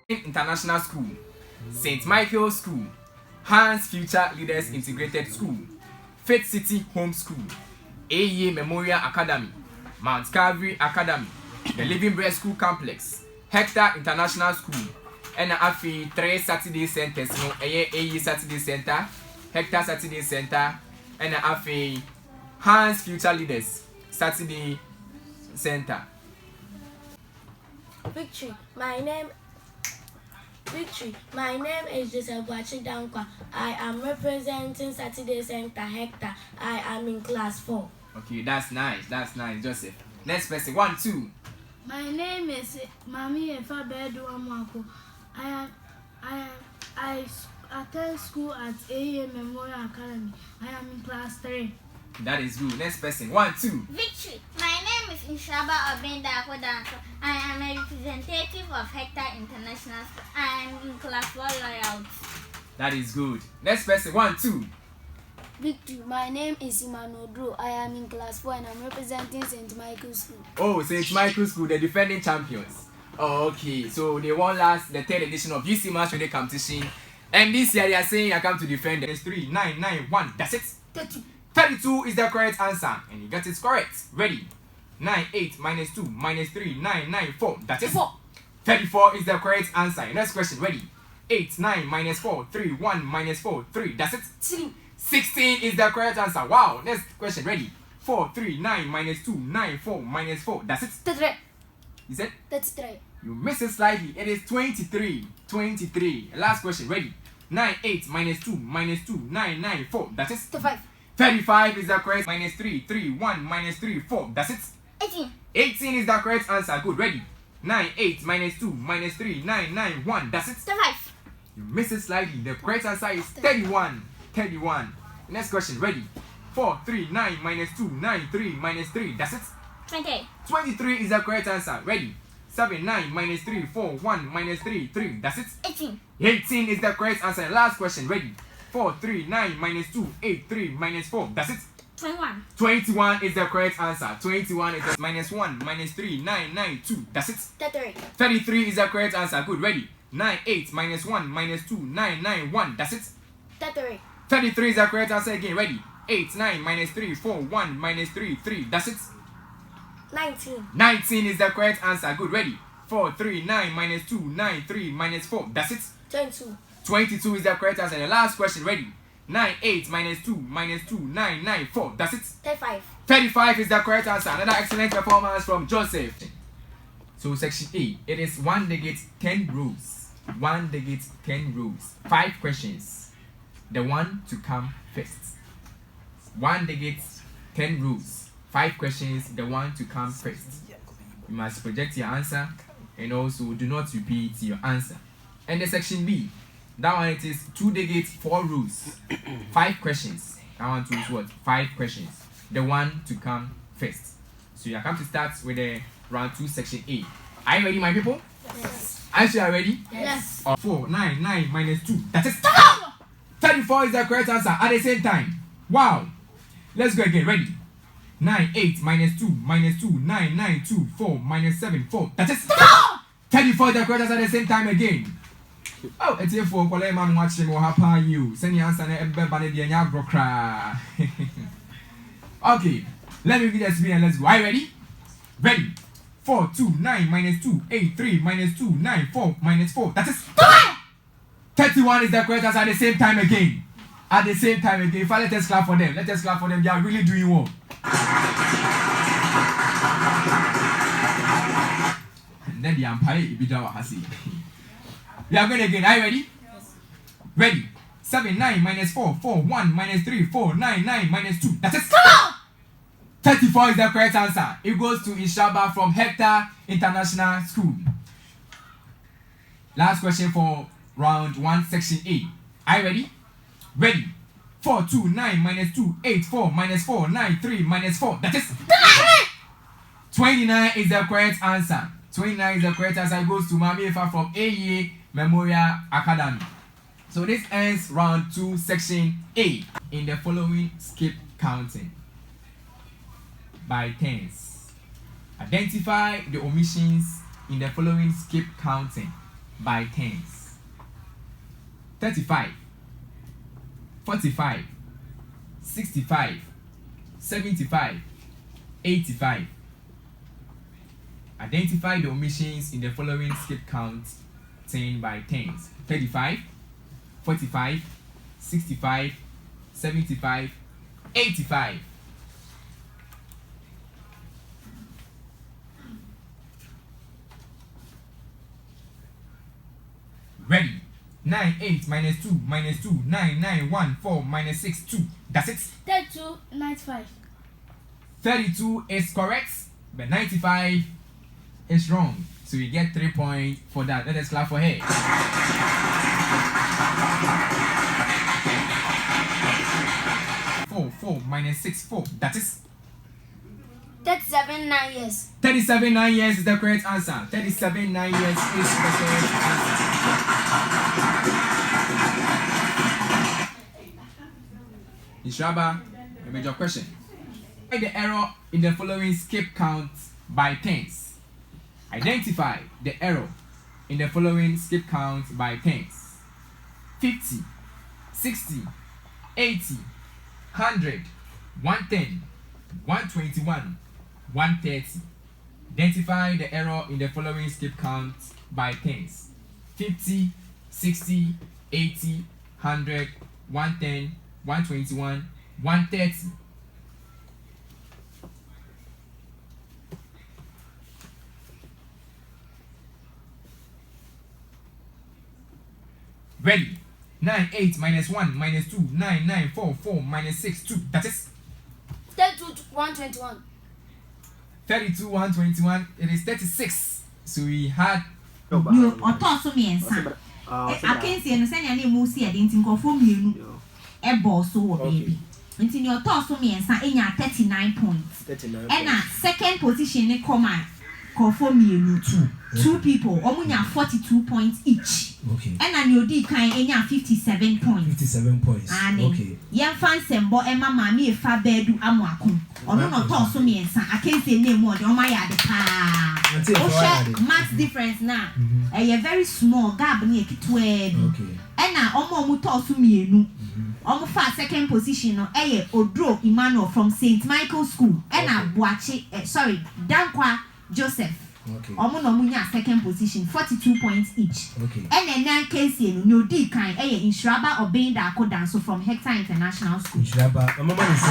International School, St. Michael's School, Hans Future Leaders Integrated School, Faith City Home School, AEA Memorial Academy, Mount Calvary Academy, the Living Bread School Complex, Hecta International School, and afi 3 Saturday centers no AEA Saturday Center, Hecta Saturday Center, and afi Hans Future Leaders Saturday Center. Victory. My name is Joseph Dankwa. I am representing Saturday Center Hecta. I am in class 4. Okay, that's nice, Joseph. Next person, 1, 2. My name is Mami Efabedu Amwako. I attend school at AEA Memorial Academy. I am in class 3. That is good. Next person, 1, 2. Victory. My name is Nhyiraba of Hecta. I am a representative of Hecta International School. I am in class 4 layout. That is good. Next person, 1, 2. Victory. My name is Imanodro. I am in class 4 and I'm representing St. Michael's School. Oh, St. Michael's School, the defending champions. Oh, okay. So they won the 3rd edition of UCMAS Akyem Oda competition. And this year they are saying I come to defend. It's 3, 9, 9, 1. That's it. 32 is the correct answer. And you got it correct. Ready? 9, 8, minus 2, minus 3, 9, 9, 4. That's it. 34 is the correct answer. Next question. Ready? 8, 9, minus 4, 3, 1, minus 4, 3. That's it. 16 is the correct answer. Wow. Next question. Ready? 4, 3, 9, minus 2, 9, 4, minus 4. That's it. 33. Is it? That's 3. You missed it slightly. It is 23. 23. Last question. Ready? 9, 8, minus 2, minus 2, 9, 9, 4. That's it. 35. 35 is the correct. Minus 3, 3, 1, minus 3, 4. That's it. 18. 18 is the correct answer. Good. Ready? 9, 8, minus 2, minus 3, 9, 9, 1. That's it. 35. You missed it slightly. The correct answer is 31. 31. Next question. Ready? 4, 3, 9, minus 2, 9, 3, minus 3. That's it. 28. 23 is the correct answer. Ready? 7, 9, minus 3, 4, 1, minus 3, 3. That's it. 18. 18 is the correct answer. Last question. Ready? 4, 3, 9, minus 2, 8, 3, minus 4. That's it. 21. 21 is the correct answer. 21 is the minus 1, minus 3, 9, 9, 2. That's it. 33. 33 is the correct answer. Good. Ready? 9, 8, minus 1, minus 2, 9, 9, 1. That's it. 33. 33 is the correct answer again. Ready? 8, 9, minus 3, 4, 1, minus 3, 3. That's it. 19. 19 is the correct answer. Good. Ready? 4, 3, 9, minus 2, 9, 3, minus 4. That's it. 22. 22 is the correct answer. The last question. Ready? 9, 8, minus 2, minus 2, 9, 9, 4. That's it. 35. 35 is the correct answer. Another excellent performance from Joseph. So section A, it is 1 digit 10 rules. 1 digit 10 rules. 5 questions. The one to come first. 1 digit 10 rules. 5 questions. The one to come first. You must project your answer and also do not repeat your answer. And the section B, that one it is 2 digits 4 rules. 5 questions. That one is what? 5 questions. The one to come first. So you are come to start with the round 2 section A. Are you ready, my people? Yes. Are you ready? Yes. 4, 9, 9 minus 2. That is 34 is the correct answer at the same time. Wow. Let's go again. Ready? 9, 8 minus 2 minus 2, 9, 9, 2, 4 minus 7, 4. That is 34 is the correct answer at the same time again. Oh, it's here for man watching what happen you. Send your answer and everybody the cry. Okay, let me read the speed and let's go. Are you ready? Ready? 4, 2, 9 minus 2, 8, 3 minus 2, 9, 4 minus 4. That is 31 is the correct answer at the same time again. At the same time again. If I let us clap for them. Let us clap for them. They are really doing well. And then the umpire Ibijawa Hasi. We are going again. Are you ready? Yes. Ready? 7, 9 minus 4, 4, 1 minus 3, 4, 9, 9 minus 2. That is 34 is the correct answer. It goes to Nhyiraba from Hecta International School. Last question for round 1, section A. Are you ready? Ready? 4, 2, 9 minus 2, 8, 4 minus 4, 9, 3 minus 4. That is 29 is the correct answer. 29 is the correct answer. It goes to Mami Efa from AEA Memorial Academy. So this ends round 2, section A. In the following, skip counting by tens. Identify the omissions in the following skip counting. by tens. 35, 45, 65, 75, 85. Identify the omissions in the following skip count 10 by tens. 35, 45, 65, 75, 85. Ready. 9, 8, minus 2, 9, 9, 1, 4, minus 6, 2. That's it. 32, 95. 32 is correct, but 95 is wrong. So you get 3 points for that. Let us clap for her. 4 minus 6, 4. That is 37 9 years. 37 9 years is the correct answer. 37 9 years is the correct answer. Nhyiraba, a major question. Find the error in the following skip count by tens. Identify the error in the following skip count by tens. 50, 60, 80, 100, 110, 121, 130. Identify the error in the following skip count by tens. 50, 60, 80, 100, 110, 121, 130. Ready. 9, 8, minus 1, minus 2, 9, 9, 4, 4, minus 6, 2. That is 32 121. 32, 121. It is 36. So we had You otoso miensa. Akensi no senya na emu si ede nti nkofo mienu. Ebo so wo baby. Nti ni otoso miensa enya 39 points. 39. And second position ne koma nkofo mienu 2 people. Omunya 42 points each. Okay. And ni odi kan enya 57 points. 57 points. Okay. Yen fan sembo ema mami efa bedu amuakum. Ono no toso miensa. Akensi ne emu ode o ma ya de pa. Max difference na a very small gap near Kitwed. Okay. And now Omo Mutosu mienu. Omo fa second position no Odro Emmanuel from St. Michael's School. And now Boache Dankwa Joseph. Okay. Omo no munya second position 42 points each. Okay. And then nan Casey no di kan Nhyiraba of Hecta from Hecta International School. Nhyiraba, mama is